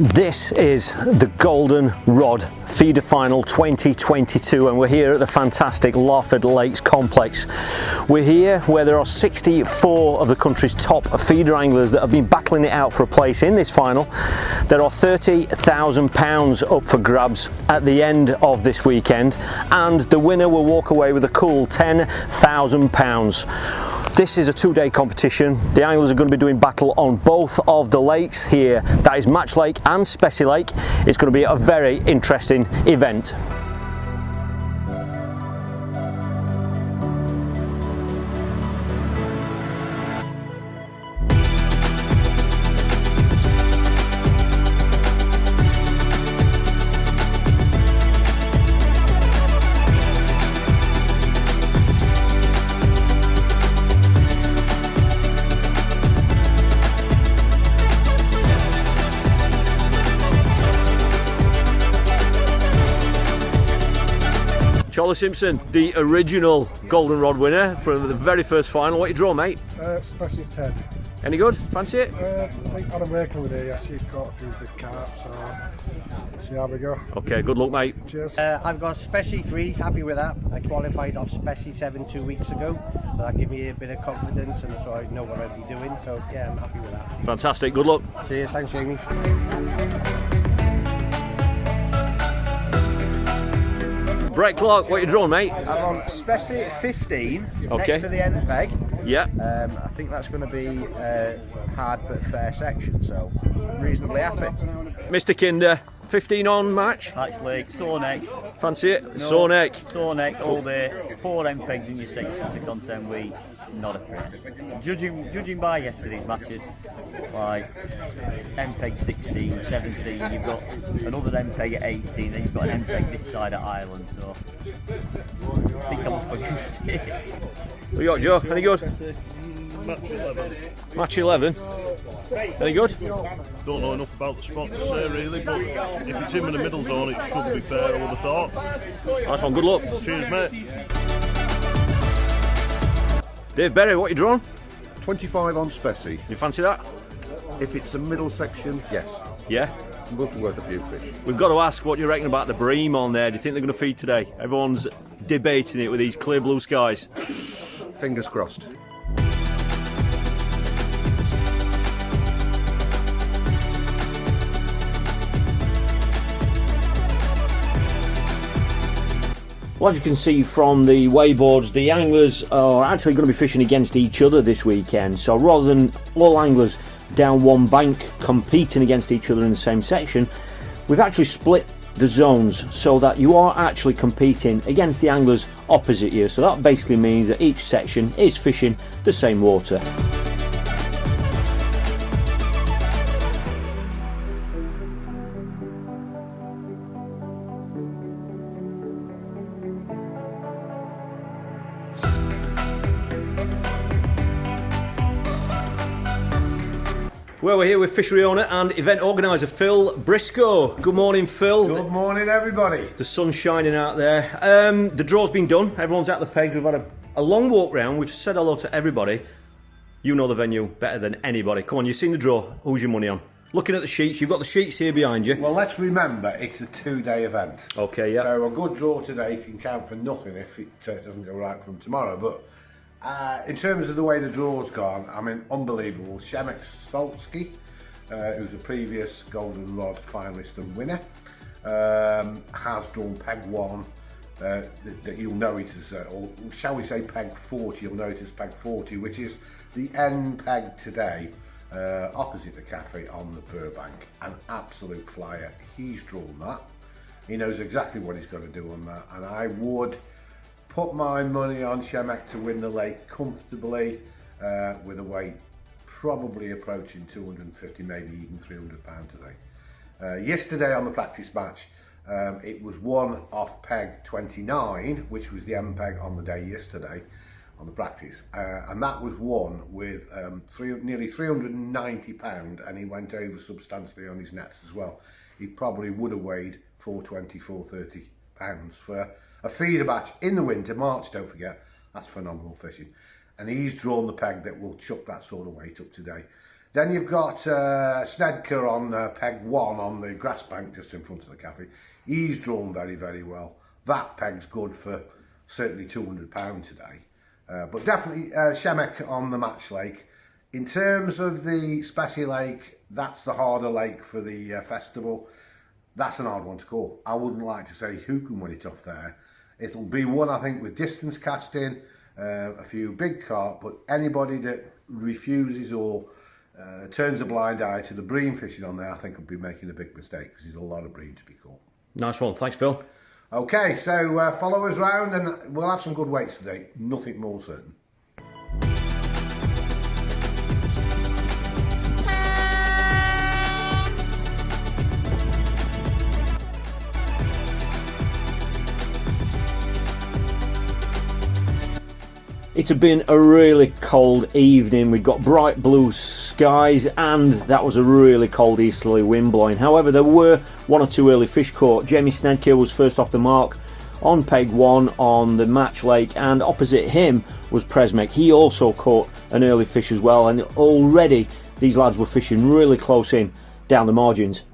This is the Golden Rod Feeder Final 2022 and we're here at the fantastic Larford Lakes complex. We're here where there are 64 of the country's top feeder anglers that have been battling it out for a place in this final. There are £30,000 up for grabs at the end of this weekend and the winner will walk away with a cool £10,000. This is a two-day competition. The anglers are going to be doing battle on both of the lakes here. That is Match Lake and Specie Lake. It's going to be a very interesting event. Charlie Simpson, the original Golden Rod winner from the very first final. What you draw, mate? Specie 10. Any good? Fancy it? I think I'm working with it. Yes, you've caught a few big carps, so let's see how we go. Okay, good luck, mate. Cheers. I've got Specie 3, happy with that. I qualified off Specie 7 2 weeks ago, so that gave me a bit of confidence and so I know what I'll be doing, so yeah, I'm happy with that. Fantastic, good luck. Cheers, thanks Jamie. Brett Clark, what you drawn, mate? I'm on Specie 15, Okay. next to the end peg. Yeah. I think that's going to be a hard but fair section, so reasonably happy. Mr. Kinder, 15 on match. Match Lake, sore neck. Fancy it? Sore neck. Sore neck all day. 4 MPEGs in your section to contend with. Not a prayer. Judging by yesterday's matches, like MPEG 16, 17, you've got another MPEG at 18, then you've got an MPEG this side at Ireland, so I think I'm up against it. What you got, Joe? Any good? Match 11. Match 11. Any good? Don't know enough about the spot to say really, but if it's him in the middle zone, it should be fair, I would have thought. Nice one, good luck. Cheers, mate. Dave Berry, what you drawn? 25 on Specie. You fancy that? If it's the middle section, yes. Yeah. We'll be worth a few fish. We've got to ask what you reckon about the bream on there. Do you think they're going to feed today? Everyone's debating it with these clear blue skies. Fingers crossed. Well, as you can see from the wayboards, the anglers are actually going to be fishing against each other this weekend. So rather than all anglers down one bank competing against each other in the same section, we've actually split the zones so that you are actually competing against the anglers opposite you. So that basically means that each section is fishing the same water. Well, we're here with fishery owner and event organiser Phil Briscoe. Good morning, Phil. Good morning, everybody. The sun's shining out there. The draw's been done. Everyone's at the pegs. We've had a long walk round. We've said hello to everybody. You know the venue better than anybody. Come on, you've seen the draw. Who's your money on? Looking at the sheets, you've got the sheets here behind you. Well, let's remember it's a two-day event. Okay, yeah. So a good draw today can count for nothing if it doesn't go right from tomorrow. But in terms of the way the draw's gone, I mean, unbelievable. Shemek Solski, who's a previous Golden Rod finalist and winner, has drawn peg 1. That you'll know it as, or shall we say peg 40, you'll know it as peg 40, which is the end peg today, opposite the cafe on the Burbank. An absolute flyer. He's drawn that. He knows exactly what he's got to do on that, and I would put my money on Shemek to win the lake comfortably, with a weight probably approaching 250, maybe even £300 today. Yesterday on the practice match, it was won off peg 29, which was the M peg on the day yesterday on the practice, and that was won with nearly £390, and he went over substantially on his nets as well. He probably would have weighed 420, 430 pounds for a feeder batch in the winter. March, don't forget, that's phenomenal fishing. And he's drawn the peg that will chuck that sort of weight up today. Then you've got Snedker on peg 1 on the grass bank just in front of the cafe. He's drawn very, very well. That peg's good for certainly £200 today. But definitely Shemek on the match lake. In terms of the Specie lake, that's the harder lake for the festival. That's an hard one to call. I wouldn't like to say who can win it off there. It'll be one, I think, with distance casting, a few big carp, but anybody that refuses or turns a blind eye to the bream fishing on there, I think will be making a big mistake because there's a lot of bream to be caught. Nice one, thanks Phil. Okay, so follow us round and we'll have some good weights today, nothing more certain. It had been a really cold evening. We'd got bright blue skies and that was a really cold easterly wind blowing. However, there were one or two early fish caught. Jamie Snedker was first off the mark on peg 1 on the match lake, and opposite him was Presmek. He also caught an early fish as well, and already these lads were fishing really close in down the margins.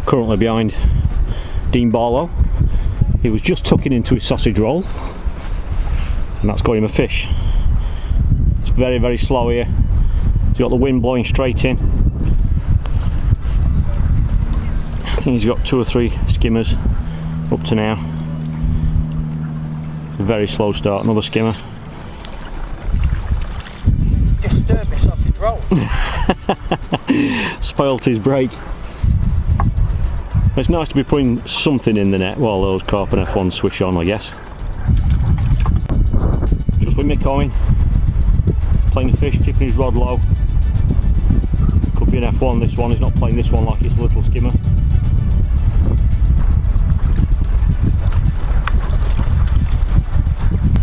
Currently behind Dean Barlow. He was just tucking into his sausage roll and that's got him a fish. It's very, very slow here. He's got the wind blowing straight in. I think he's got 2 or 3 skimmers up to now. It's a very slow start. Another skimmer. Disturb my sausage roll. Spoilt his break. It's nice to be putting something in the net while those carp and F1s swish on, I guess. Just with my coin, playing the fish, keeping his rod low. Could be an F1 this one, he's not playing this one like it's a little skimmer.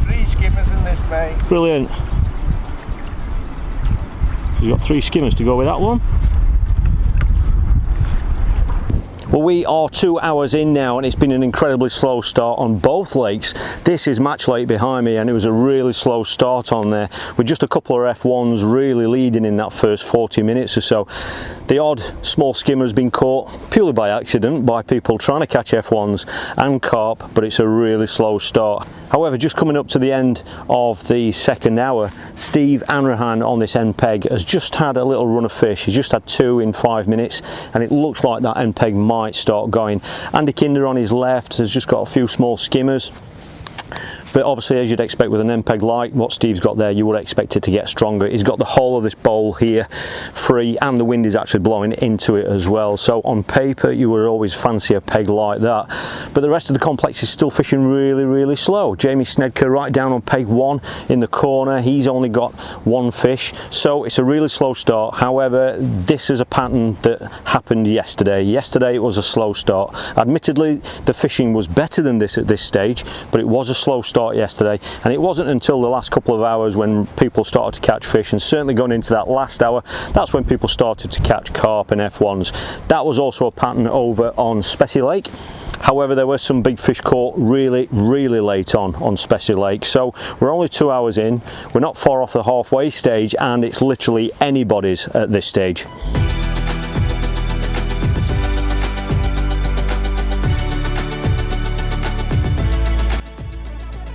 Three skimmers in this, mate. Brilliant. You've got 3 skimmers to go with that one. Well, we are 2 hours in now and it's been an incredibly slow start on both lakes. This is Match Lake behind me and it was a really slow start on there with just a couple of F1s really leading in that first 40 minutes or so. The odd small skimmer has been caught purely by accident by people trying to catch F1s and carp, but it's a really slow start. However, just coming up to the end of the second hour, Steve Anrahan on this end peg has just had a little run of fish. He's just had 2 in 5 minutes and it looks like that end peg might start going. Andy Kinder on his left has just got a few small skimmers. But obviously, as you'd expect with an MPEG like what Steve's got there, you would expect it to get stronger. He's got the whole of this bowl here free and the wind is actually blowing into it as well. So on paper, you would always fancy a peg like that. But the rest of the complex is still fishing really, really slow. Jamie Snedker right down on peg 1 in the corner. He's only got 1 fish. So it's a really slow start. However, this is a pattern that happened yesterday. Yesterday, it was a slow start. Admittedly, the fishing was better than this at this stage, but it was a slow start yesterday, and it wasn't until the last couple of hours when people started to catch fish, and certainly going into that last hour, that's when people started to catch carp and F1s. That was also a pattern over on Specie Lake. However, there were some big fish caught really, really late on Specie Lake. So we're only 2 hours in, we're not far off the halfway stage, and it's literally anybody's at this stage.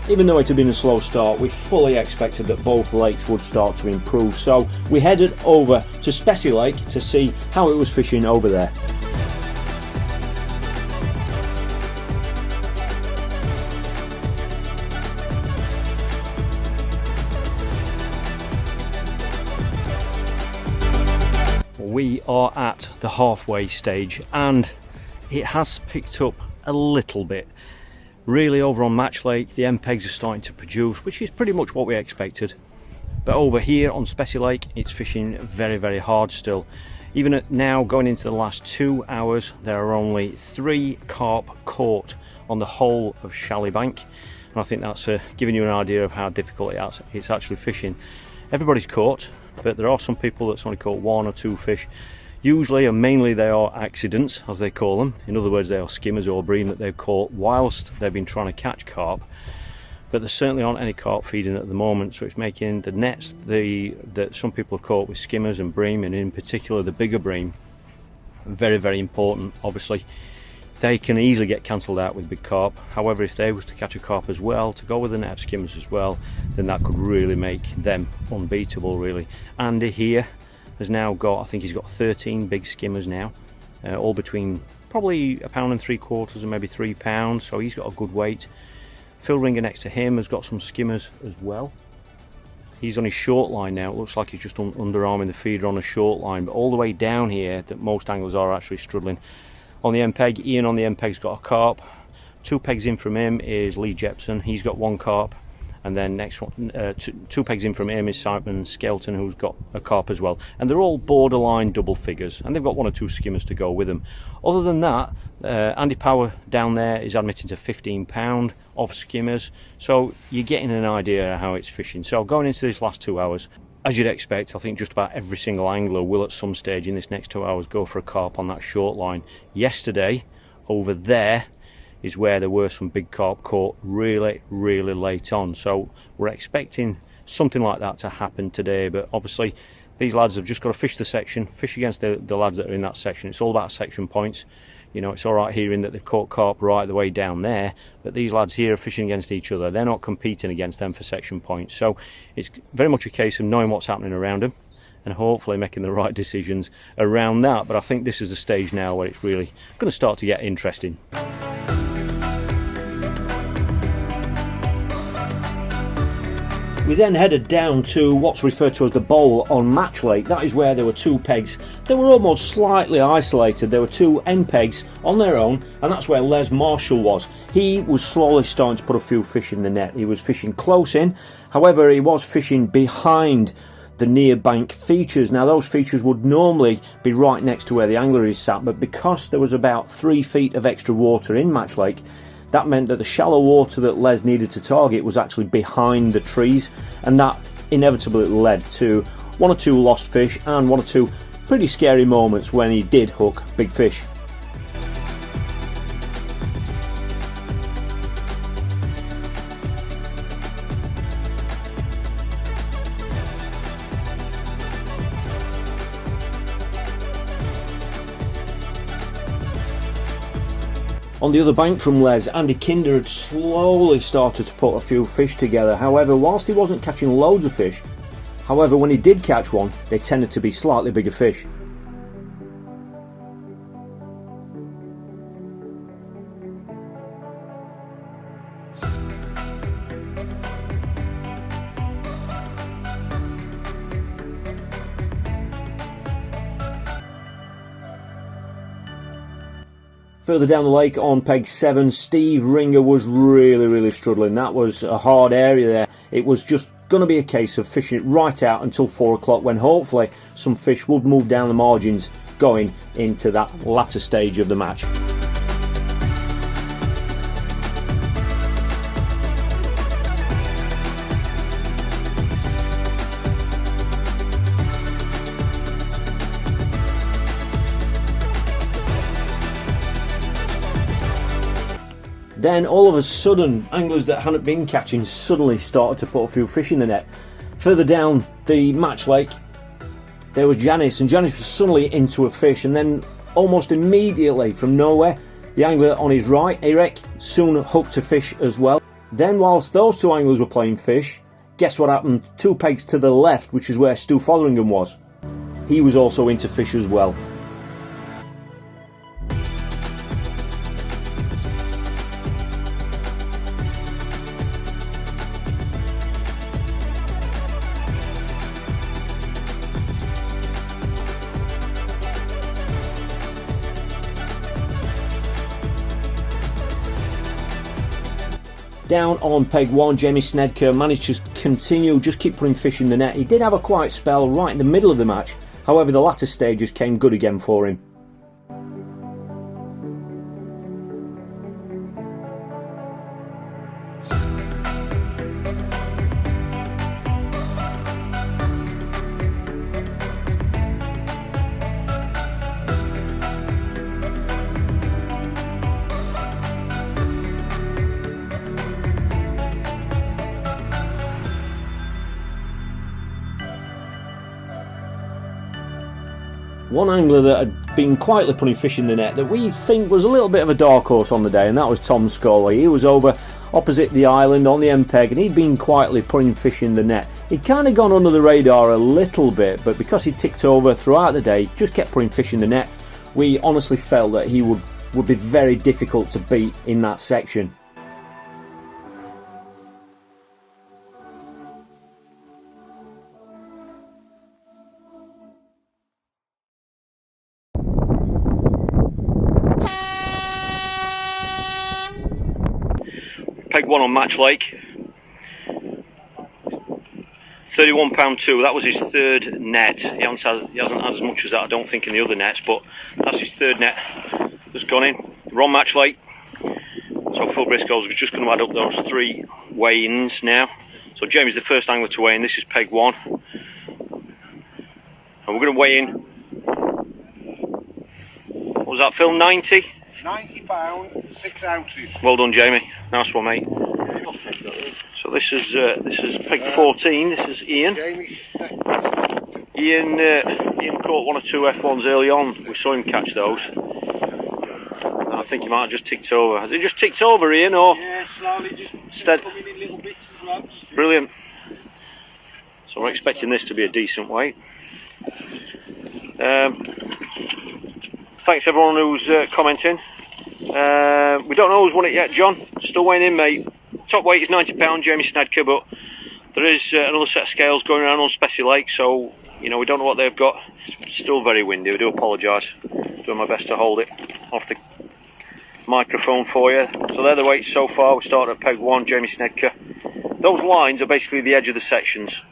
Even though it had been a slow start, we fully expected that both lakes would start to improve. So we headed over to Specie Lake to see how it was fishing over there. We are at the halfway stage and it has picked up a little bit. Really, over on Match Lake, the MPEGs are starting to produce, which is pretty much what we expected. But over here on Specie Lake, it's fishing very, very hard still. Even at now, going into the last 2 hours, there are only 3 carp caught on the whole of Shallybank. and I think that's giving you an idea of how difficult it's actually fishing. Everybody's caught, but there are some people that's only caught 1 or 2 fish. Usually and mainly they are accidents, as they call them. In other words, they are skimmers or bream that they've caught whilst they've been trying to catch carp. But there certainly aren't any carp feeding at the moment, so it's making the nets that some people have caught with skimmers and bream, and in particular the bigger bream, very, very important. Obviously, they can easily get cancelled out with big carp. However, if they was to catch a carp as well, to go with a net of skimmers as well, then that could really make them unbeatable, really. Andy here has now got, I think he's got 13 big skimmers now, all between probably £1.75 pounds and maybe £3, so he's got a good weight. Phil Ringer next to him has got some skimmers as well. He's on his short line now. It looks like he's just underarming the feeder on a short line, but all the way down here that most anglers are actually struggling. On the end peg, Ian on the end peg's got a carp. 2 pegs in from him is Lee Jepson, he's got 1 carp. And then next one, 2 pegs in from him is Simon Skelton, who's got a carp as well. And they're all borderline double figures, and they've got 1 or 2 skimmers to go with them. Other than that, Andy Power down there is admitting to £15 of skimmers, so you're getting an idea of how it's fishing. So going into this last 2 hours, as you'd expect, I think just about every single angler will at some stage in this next 2 hours go for a carp on that short line. Yesterday, over there, is where there were some big carp caught really, really late on. So we're expecting something like that to happen today, but obviously these lads have just got to fish the section, fish against the lads that are in that section. It's all about section points. You know, it's all right hearing that they've caught carp right the way down there, but these lads here are fishing against each other. They're not competing against them for section points. So it's very much a case of knowing what's happening around them and hopefully making the right decisions around that. But I think this is the stage now where it's really going to start to get interesting. We then headed down to what's referred to as the bowl on Match Lake. That is where there were 2 pegs. They were almost slightly isolated. There were 2 end pegs on their own, and that's where Les Marshall was. He was slowly starting to put a few fish in the net. He was fishing close in. However, he was fishing behind the near bank features. Now those features would normally be right next to where the angler is sat, but because there was about 3 feet of extra water in Match Lake, that meant that the shallow water that Les needed to target was actually behind the trees, and that inevitably led to 1 or 2 lost fish and 1 or 2 pretty scary moments when he did hook big fish. On the other bank from Les, Andy Kinder had slowly started to put a few fish together. However, whilst he wasn't catching loads of fish, when he did catch one, they tended to be slightly bigger fish. Further down the lake on peg 7, Steve Ringer was really struggling. That was a hard area there. It was just going to be a case of fishing it right out until 4 o'clock, when hopefully some fish would move down the margins going into that latter stage of the match. Then all of a sudden, anglers that hadn't been catching suddenly started to put a few fish in the net. Further down the Match Lake, there was Janice, and Janice was suddenly into a fish, and then almost immediately from nowhere, the angler on his right, Eric, soon hooked a fish as well. Then whilst those 2 anglers were playing fish, guess what happened? 2 pegs to the left, which is where Stu Fotheringham was. He was also into fish as well. Down on peg 1, Jamie Snedker managed to continue, just keep putting fish in the net. He did have a quiet spell right in the middle of the match, however the latter stages came good again for him. one angler that had been quietly putting fish in the net that we think was a little bit of a dark horse on the day, and that was Tom Scully. He was over opposite the island on the MPEG, and he'd been quietly putting fish in the net. He'd kind of gone under the radar a little bit, but because he ticked over throughout the day, just kept putting fish in the net, we honestly felt that he would be very difficult to beat in that section. Peg 1 on Match Lake, £31.2. That was his third net. He hasn't had as much as that, I don't think, in the other nets, but that's his third net that's gone in. We're on Match Lake, so Phil Briscoe's just going to add up those 3 weigh-ins now. So Jamie's the first angler to weigh in. This is Peg 1, and we're going to weigh in. What was that, Phil? 90? £90, 6 ounces. Well done, Jamie. Nice one, mate. So this is Peg 14. This is Ian. Ian caught 1 or 2 F1s early on. We saw him catch those. And I think he might have just ticked over. Has it just ticked over, Ian, or? Yeah, slowly, just coming in little bits and drabs. Brilliant. So we're expecting this to be a decent weight. Thanks everyone who's commenting. We don't know who's won it yet, John. Still weighing in, mate. Top weight is £90, Jamie Snedker, but there is another set of scales going around on Specie Lake, so you know we don't know what they've got. It's still very windy. I do apologise. Doing my best to hold it off the microphone for you. So they're the weights so far. We start at Peg 1, Jamie Snedker. Those lines are basically the edge of the sections.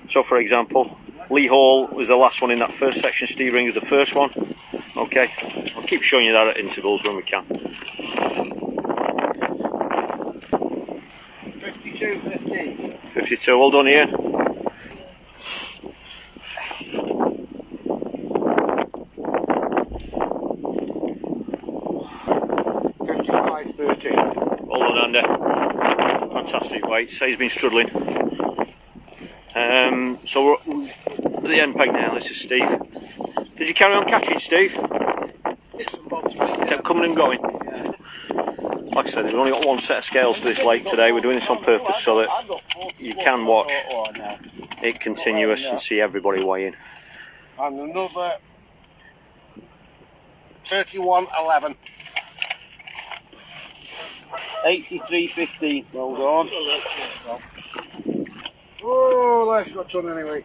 So for example, Lee Hall was the last one in that first section. Steve Ring is the first one. Okay, I'll keep showing you that at intervals when we can. 52.50. 52, well done here. £55.13. Well done, Andy. Fantastic weight. Say he's been struggling. So we're at the end peg now. This is Steve. Did you carry on catching, Steve? Kept coming and going. Like I said, we've only got 1 set of scales for this lake today. We're doing this on purpose so that you can watch it continuous and see everybody weigh in. And another 31.11. 83.15. Well done. Oh, that's got done anyway.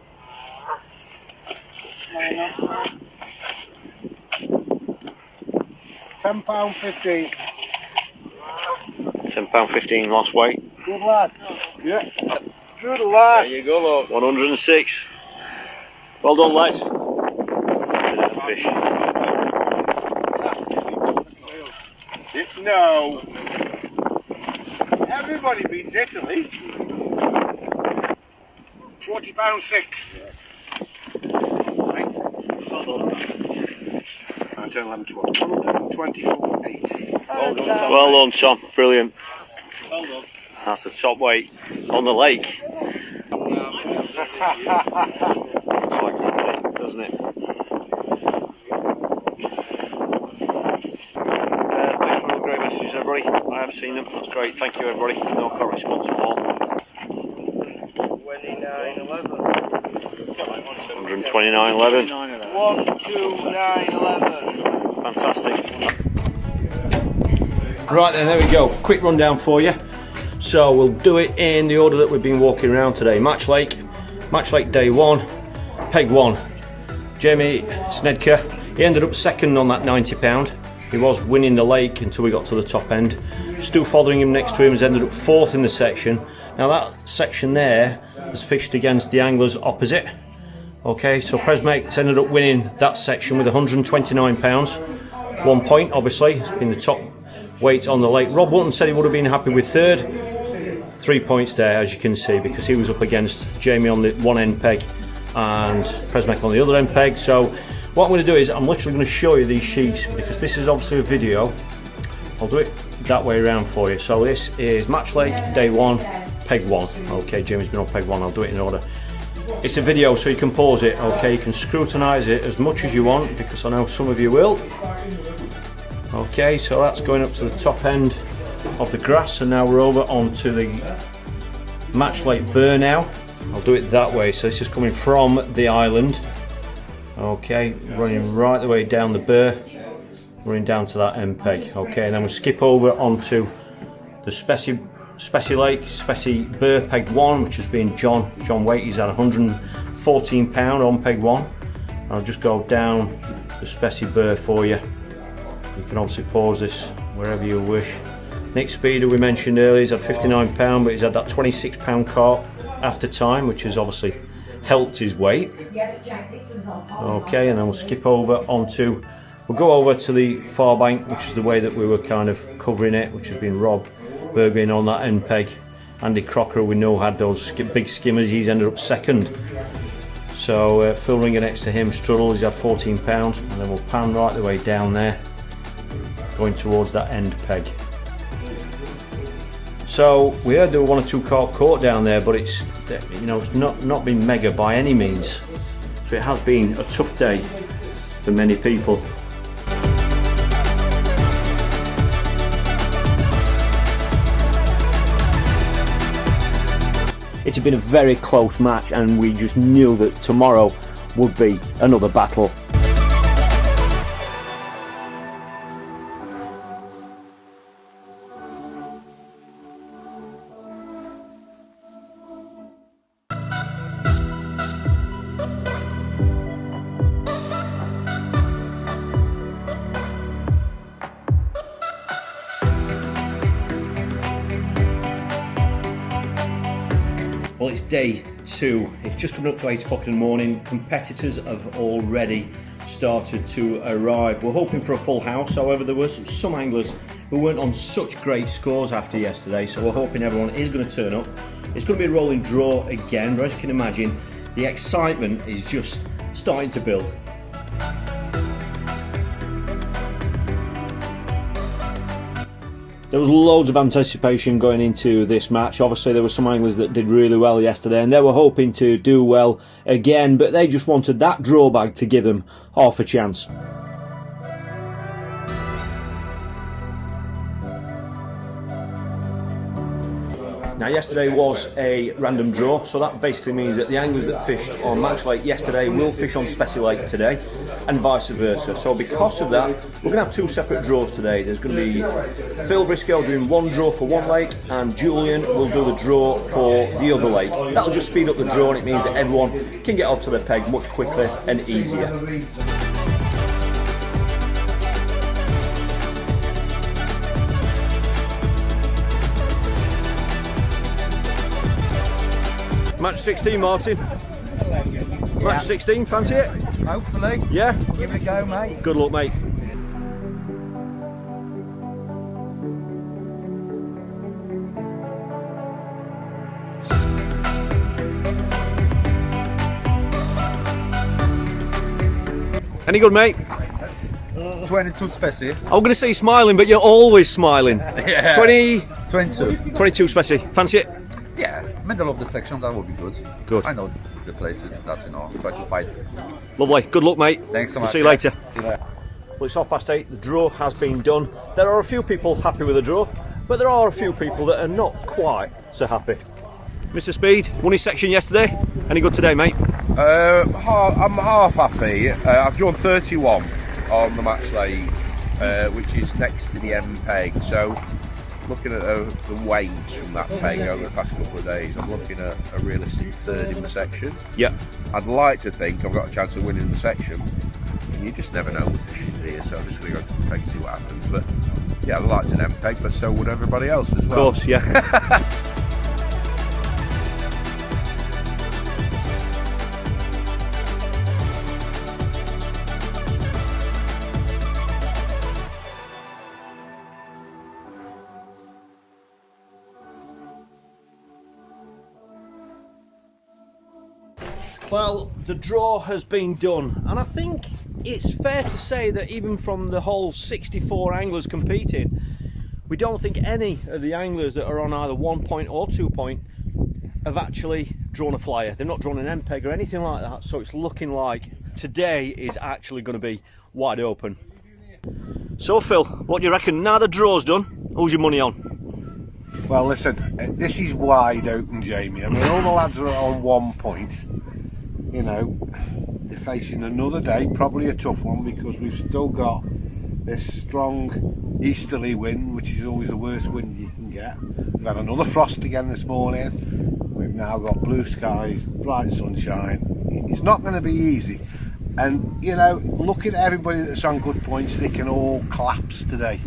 £10.15. £10.15 lost weight. Good lad. Yeah. Good lad. There you go, look. 106. Well done, lads. Fish. No. Everybody beats Italy. £40.6. Right. Well done. 10, 11, 12. 124.8. Well done, Tom. Brilliant. Well done. That's the top weight on the lake. Looks like it did, doesn't it? Thanks for all the great messages, everybody. I have seen them. That's great. Thank you, everybody. No, I can't respond to them all. 129.11. 129.11. Fantastic. Right then, there we go. Quick rundown for you. So we'll do it in the order that we've been walking around today. Match Lake day 1, Peg 1. Jamie Snedker, he ended up second on that £90. He was winning the lake until we got to the top end. Stu Fotheringham next to him has ended up 4th in the section. Now that section there has fished against the anglers opposite. Okay, so Presmake's ended up winning that section with £129. 1 point, obviously. It's been the top weight on the lake. Rob Wotton said he would have been happy with 3rd. 3 points there, as you can see, because he was up against Jamie on the one end peg and Presmake on the other end peg. So what I'm going to do is I'm literally going to show you these sheets, because this is obviously a video. I'll do it that way around for you. So this is Match Lake day 1, Peg 1. Okay, Jamie's been on Peg 1. I'll do it in order. It's a video, so you can pause it, okay? You can scrutinise it as much as you want, because I know some of you will. Okay, so that's going up to the top end of the grass, and now we're over onto the Match Lake Burr now. I'll do it that way, so this is coming from the island. Okay, running right the way down the Burr, running down to that end peg. Okay, and then we'll skip over onto the Specie Lake, Specie Burr peg 1, which has been John Waite. He's at 114 pound on peg 1. I'll just go down the Specie Burr for you. You can obviously pause this wherever you wish. Nick Speeder, we mentioned earlier, he's at 59 pound, but he's had that 26 pound carp after time, which has obviously helped his weight. Okay, and then we'll skip over onto, we'll go over to the far bank, which is the way that we were kind of covering it, which has been Rob Bergin on that end peg. Andy Crocker, we know, had those big skimmers. He's ended up second. So Phil Ringer next to him, Strudel, he's had 14 pound, and then we'll pan right the way down there, going towards that end peg. So we heard there were 1 or 2 carp caught down there, but it's, you know, it's not been mega by any means. So it has been a tough day for many people. It had been a very close match, and we just knew that tomorrow would be another battle. Well, it's day 2. It's just coming up to 8 o'clock in the morning. Competitors have already started to arrive. We're hoping for a full house. However, there were some anglers who weren't on such great scores after yesterday, so we're hoping everyone is going to turn up. It's going to be a rolling draw again, but as you can imagine, the excitement is just starting to build. There was loads of anticipation going into this match. Obviously there were some anglers that did really well yesterday, and they were hoping to do well again, but they just wanted that draw bag to give them half a chance. Now yesterday was a random draw, so that basically means that the anglers that fished on Match Lake yesterday will fish on Specie Lake today, and vice versa. So because of that, we're going to have 2 separate draws today. There's going to be Phil Briscoe doing 1 draw for one lake, and Julian will do the draw for the other lake. That'll just speed up the draw, and it means that everyone can get up to their peg much quicker and easier. Match 16, Martin. Match 16, fancy it? Hopefully. Yeah? Give it a go, mate. Good luck, mate. Any good, mate? 22 Specie. I'm going to say smiling, but you're always smiling. Yeah. 22 Specie. Fancy it? Yeah, middle of the section, that would be good. Good. I know the places, that's try to fight. Lovely. Good luck, mate. Thanks so We'll much. see you later. See you later. Well, it's 8:30. The draw has been done. There are a few people happy with the draw, but there are a few people that are not quite so happy. Mr. Speed, won his section yesterday. Any good today, mate? I'm half happy. I've drawn 31 on the Match Lake, which is next to the end peg. So, looking at the weights from that peg over the past couple of days, I'm looking at a realistic 3rd in the section. Yeah. I'd like to think I've got a chance of winning the section. You just never know with fishing here, so I'm just going to go to the peg and see what happens. But yeah, I liked an end peg, but so would everybody else as well. Of course, yeah. Well, the draw has been done, and I think it's fair to say that even from the whole 64 anglers competing, we don't think any of the anglers that are on either 1 point or 2 point have actually drawn a flyer. They've not drawn an MPEG or anything like that, so it's looking like today is actually going to be wide open. So Phil, what do you reckon? Now the draw's done, who's your money on? Well, listen, this is wide open, Jamie. I mean, all the lads are on 1 point. You know, they're facing another day, probably a tough one, because we've still got this strong easterly wind, which is always the worst wind you can get. We've had another frost again this morning. We've now got blue skies, bright sunshine. It's not going to be easy. And, you know, looking at everybody that's on good points, they can all collapse today.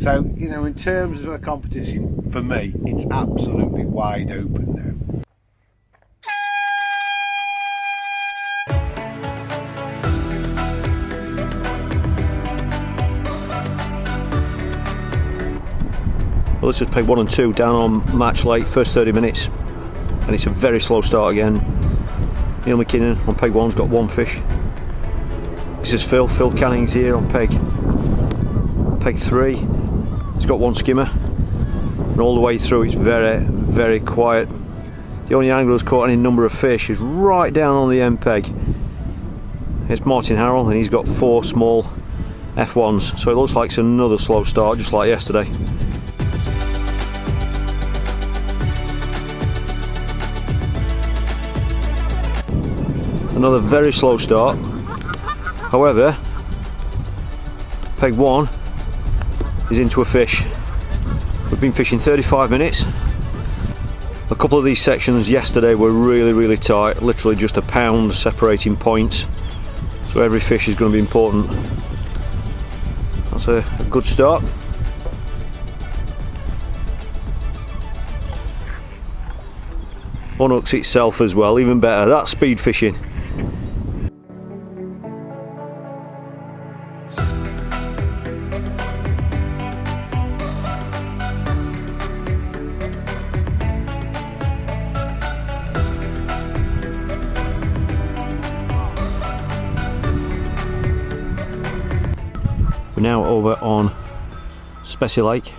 So, you know, in terms of a competition, for me, it's absolutely wide open now. Well, this is peg 1 and 2 down on Match Lake, first 30 minutes, and it's a very slow start again. Neil McKinnon on peg 1's got 1 fish. This is Phil Canning's here on peg 3. He's got 1 skimmer, and all the way through it's very, very quiet. The only angler who's caught any number of fish is right down on the end peg. It's Martin Harrell, and he's got 4 small F1s, so it looks like it's another slow start, just like yesterday. Another very slow start. However, peg 1 is into a fish. We've been fishing 35 minutes. A couple of these sections yesterday were really, really tight, literally just a pound separating points. So every fish is going to be important. That's a good start. Unhooks itself as well, even better. That's speed fishing. We're now over on Specie Lake.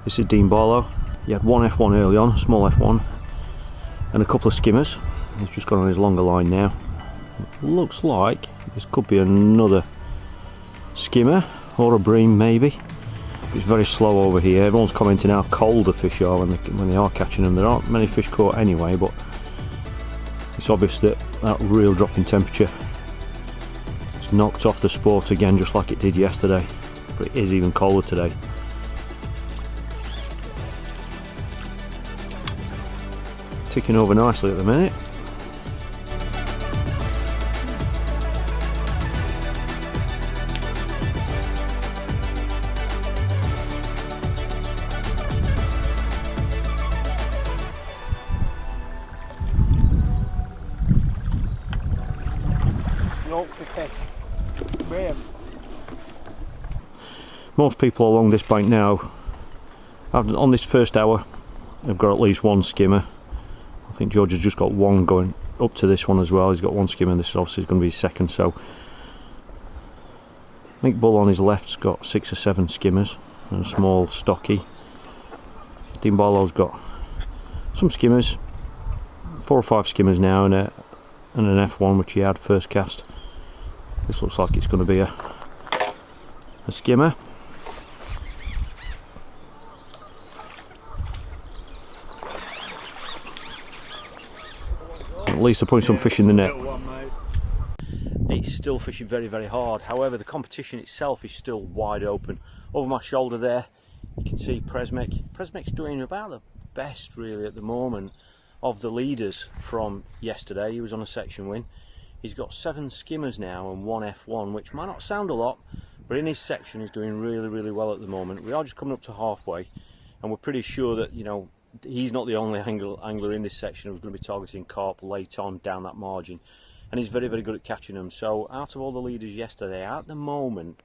This is Dean Barlow. He had 1 F1 early on, a small F1, and a couple of skimmers. He's just got on his longer line now. It looks like this could be another skimmer or a bream maybe. It's very slow over here. Everyone's commenting how cold the fish are when they are catching them. There aren't many fish caught anyway, but it's obvious that that real drop in temperature has knocked off the sport again, just like it did yesterday. But it is even colder today. Ticking over nicely at the minute. Most people along this bank now, on this first hour, have got at least 1 skimmer. I think George has just got 1 going up to this one as well. He's got 1 skimmer, and this is obviously going to be his second. So Mick Bull on his left's got 6 or 7 skimmers and a small stocky. Dean Barlow's got some skimmers, 4 or 5 skimmers now, and an F1 which he had first cast. This looks like it's going to be a skimmer. At least they're putting some fish in the net. It's still fishing very, very hard. However, the competition itself is still wide open. Over my shoulder there, you can see Presmek. Presmek's doing about the best really at the moment of the leaders from yesterday. He was on a section win. He's got 7 skimmers now and 1 F1, which might not sound a lot, but in his section he's doing really, really well at the moment. We are just coming up to halfway, and we're pretty sure that, you know, he's not the only angler in this section who's going to be targeting carp late on down that margin, and he's very, very good at catching them. So out of all the leaders yesterday, at the moment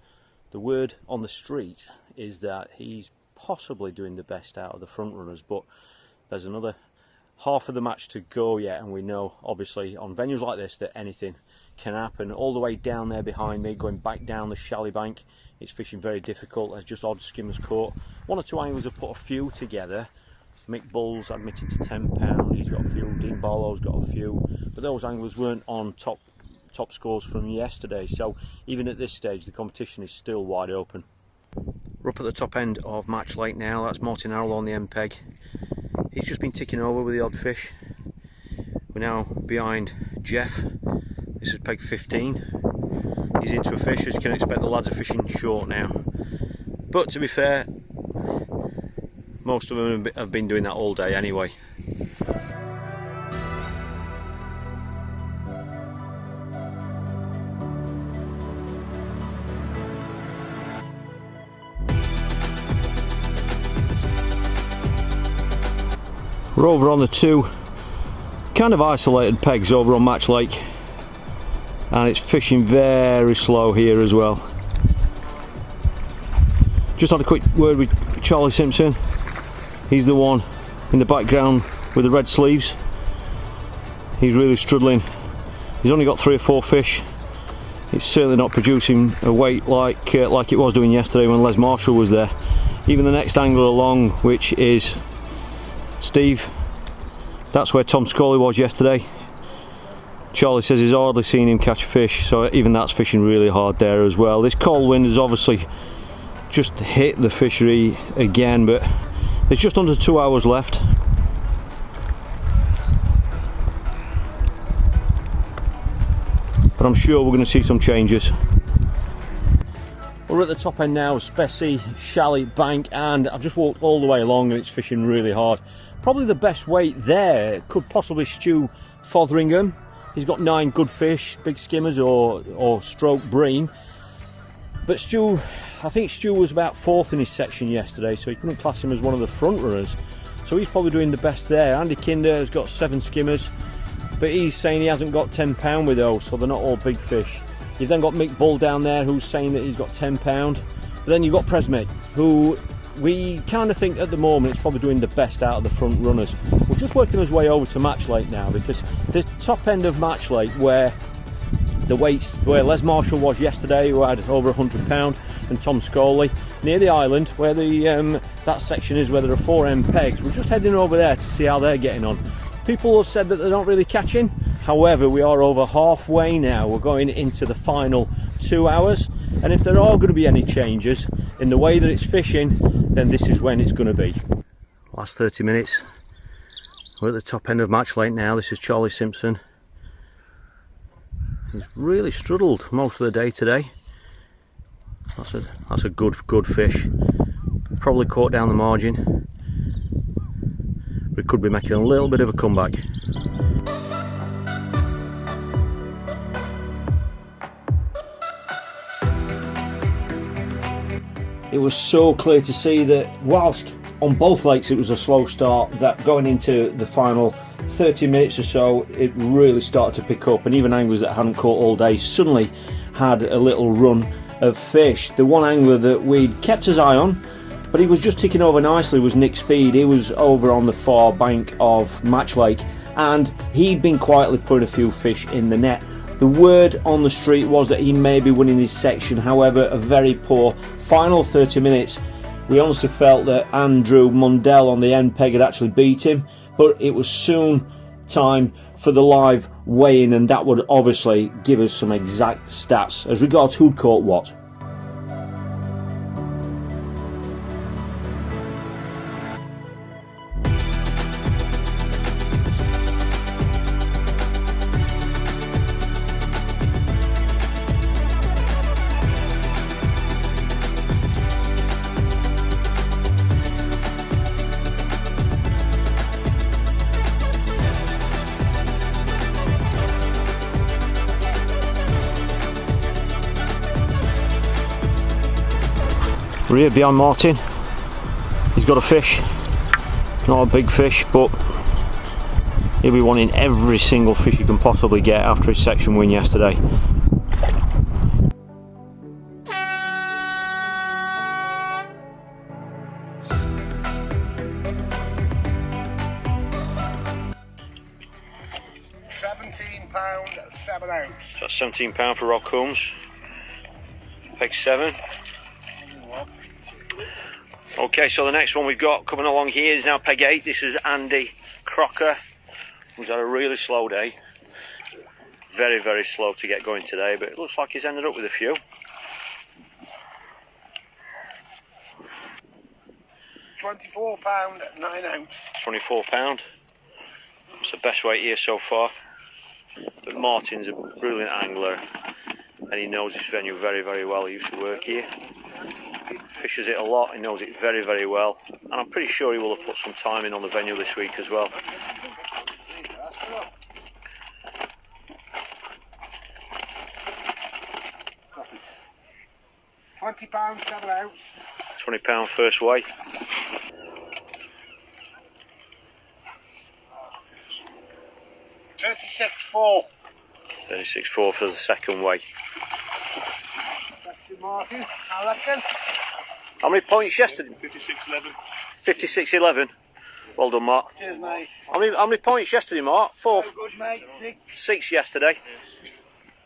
the word on the street is that he's possibly doing the best out of the front runners, but there's another half of the match to go yet, and we know obviously on venues like this that anything can happen. All the way down there behind me, going back down the shallow bank, it's fishing very difficult. There's just odd skimmers caught. 1 or 2 anglers have put a few together, Mick Bull's admitted to £10. He's got a few. Dean Barlow's got a few. But those anglers weren't on top scores from yesterday. So even at this stage, the competition is still wide open. We're up at the top end of Match Lake now. That's Martin Arrow on the end peg. He's just been ticking over with the odd fish. We're now behind Jeff. This is peg 15. He's into a fish. As you can expect, the lads are fishing short now. But to be fair, most of them have been doing that all day anyway. We're over on the two kind of isolated pegs over on Match Lake, and it's fishing very slow here as well. Just had a quick word with Charlie Simpson. He's the one in the background with the red sleeves. He's really struggling. He's only got 3 or 4 fish. It's certainly not producing a weight like it was doing yesterday when Les Marshall was there. Even the next angler along, which is Steve, that's where Tom Scully was yesterday. Charlie says he's hardly seen him catch a fish, so even that's fishing really hard there as well. This cold wind has obviously just hit the fishery again, but there's just under 2 hours left. But I'm sure we're going to see some changes. We're at the top end now of Specie, Shalley, Bank, and I've just walked all the way along and it's fishing really hard. Probably the best weight there could possibly Stu Fotheringham. He's got 9 good fish, big skimmers or stroke bream. But Stu, I think Stu was about 4th in his section yesterday, so he couldn't class him as one of the front runners. So he's probably doing the best there. Andy Kinder has got 7 skimmers, but he's saying he hasn't got £10 with those, so they're not all big fish. You've then got Mick Bull down there who's saying that he's got £10. But then you've got Presmate, who we kind of think at the moment is probably doing the best out of the front runners. We're just working his way over to Match Lake now, because the top end of Match Lake, where the weights, where Les Marshall was yesterday, who had over £100, and Tom Scully, near the island where the that section is where there are 4 end pegs. We're just heading over there to see how they're getting on. People have said that they're not really catching. However, we are over halfway now. We're going into the final 2 hours, and if there are going to be any changes in the way that it's fishing, then this is when it's going to be. Last 30 minutes. We're at the top end of Match Lake now. This is Charlie Simpson. He's really struggled most of the day today. That's a good fish. Probably caught down the margin. We could be making a little bit of a comeback. It was so clear to see that whilst on both lakes it was a slow start, that going into the final 30 minutes or so it really started to pick up, and even anglers that hadn't caught all day suddenly had a little run of fish. The one angler that we'd kept his eye on, but he was just ticking over nicely, was Nick Speed. He was over on the far bank of Match Lake, and he'd been quietly putting a few fish in the net. The word on the street was that he may be winning his section. However, a very poor final 30 minutes. We honestly felt that Andrew Mundell on the end peg had actually beat him, but it was soon time for the live weigh-in, and that would obviously give us some exact stats as regards who'd caught what. We're here behind Martin. He's got a fish, not a big fish, but he'll be wanting every single fish he can possibly get after his section win yesterday. £17, 7 ounce. That's £17 for Rob Combs. Peg 7. Okay, so the next one we've got coming along here is now peg 8. This is Andy Crocker, who's had a really slow day. Very, very slow to get going today, but it looks like he's ended up with a few. £24, 9 ounce. £24. It's the best weight here so far. But Martin's a brilliant angler and he knows this venue very, very well. He used to work here. He fishes it a lot, he knows it very, very well. And I'm pretty sure he will have put some time in on the venue this week as well. £20, 7 ounce. £20 first weigh. £36.4. 36.4 for the second weigh. Martin, I reckon. How many points yesterday? 56-11. 56-11. Well done, Mark. Cheers, mate. How many points yesterday, Mark? 4? Good, mate. 6. 6 yesterday.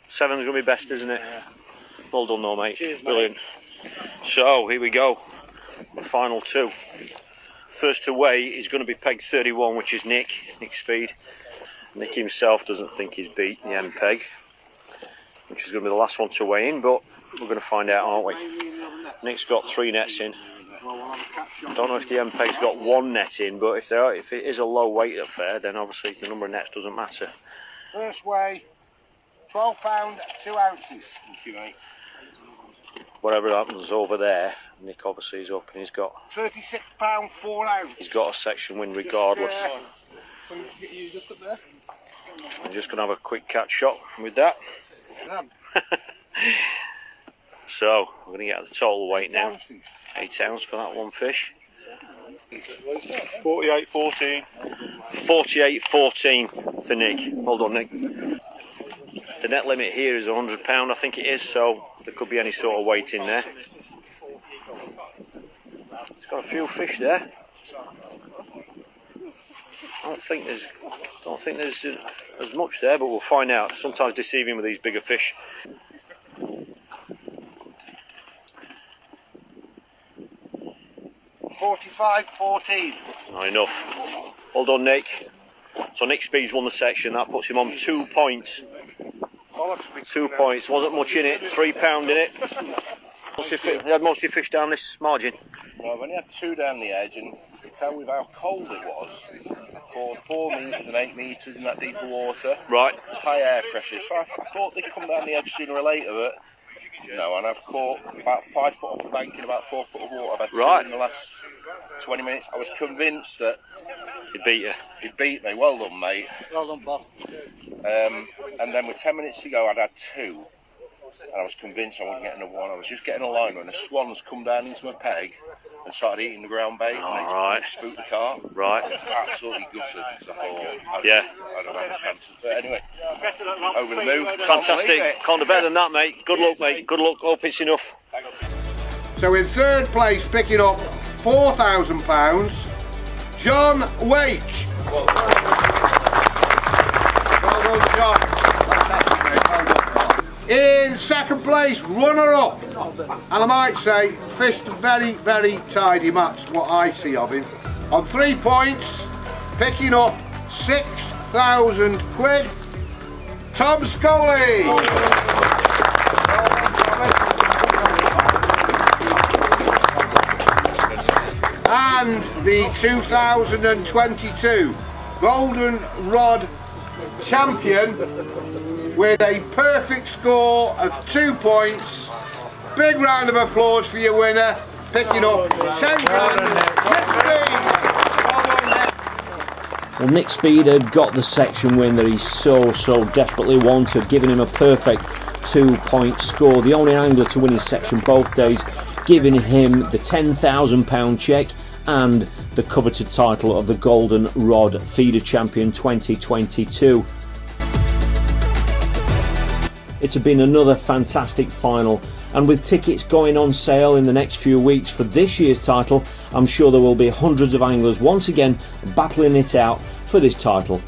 7's going to be best, isn't it? Yeah. Well done, though, mate. Cheers, brilliant. So, here we go. The final two. First to weigh is going to be peg 31, which is Nick Speed. Nick himself doesn't think he's beat the M peg, which is going to be the last one to weigh in, but we're going to find out, aren't we? Nick's got 3 nets in. I don't know if the M peg's got 1 net in, but if it is a low weight affair, then obviously the number of nets doesn't matter. First weigh, £12, 2 ounces. Thank you, mate. Whatever happens over there, Nick obviously is up and he's got £36, 4 ounce. He's got a section win regardless. You just up there? I'm just going to have a quick catch shot with that. So, we're going to get the total weight now. 8 ounce for that one fish. 48-14. 48-14 for Nick. Well done, Nick. The net limit here is £100, I think it is, so there could be any sort of weight in there. It's got a few fish there. I don't think there's as much there, but we'll find out. Sometimes deceiving with these bigger fish. £45.14. Not enough. Well done, Nick. So Nick Speed's won the section. That puts him on 2 points. 2 points. Wasn't much in it. £3 in it. They had mostly fish down this margin. Well, I've only had 2 down the edge, and you can tell with how cold it was. I caught 4 metres and 8 metres in that deeper water. Right. High air pressure. So I thought they'd come down the edge sooner or later, but no. And I've caught about 5 foot off the bank in about 4 foot of water. I've had 2 in the last 20 minutes. I was convinced that he beat you. He beat me. Well done, mate. Well done, Bob. And then with 10 minutes to go, I'd had 2. And I was convinced I wouldn't get another one. I was just getting a line when the swans come down into my peg and started eating the ground bait, and they spooked the carp. Right. I was absolutely gutted because I thought I don't have a chance. But anyway, over the moon. Fantastic. Can't do better than that, mate. Good luck, mate. Good luck. Hope it's enough. So in third place, picking up £4,000, John Wake. Well done, John. Fantastic, mate. Well done. In second place, runner-up, and I might say, fished a very, very tidy match, what I see of him. On 3 points, picking up £6,000, Tom Scully. And the 2022 Golden Rod champion with a perfect score of 2 points. Big round of applause for your winner, picking up 10 grand. Well, Nick Speed had got the section win that he so desperately wanted, giving him a perfect 2-point score. The only angler to win his section both days, giving him the £10,000 cheque and the coveted title of the Golden Rod Feeder Champion 2022. It's been another fantastic final, and with tickets going on sale in the next few weeks for this year's title, I'm sure there will be hundreds of anglers once again battling it out for this title.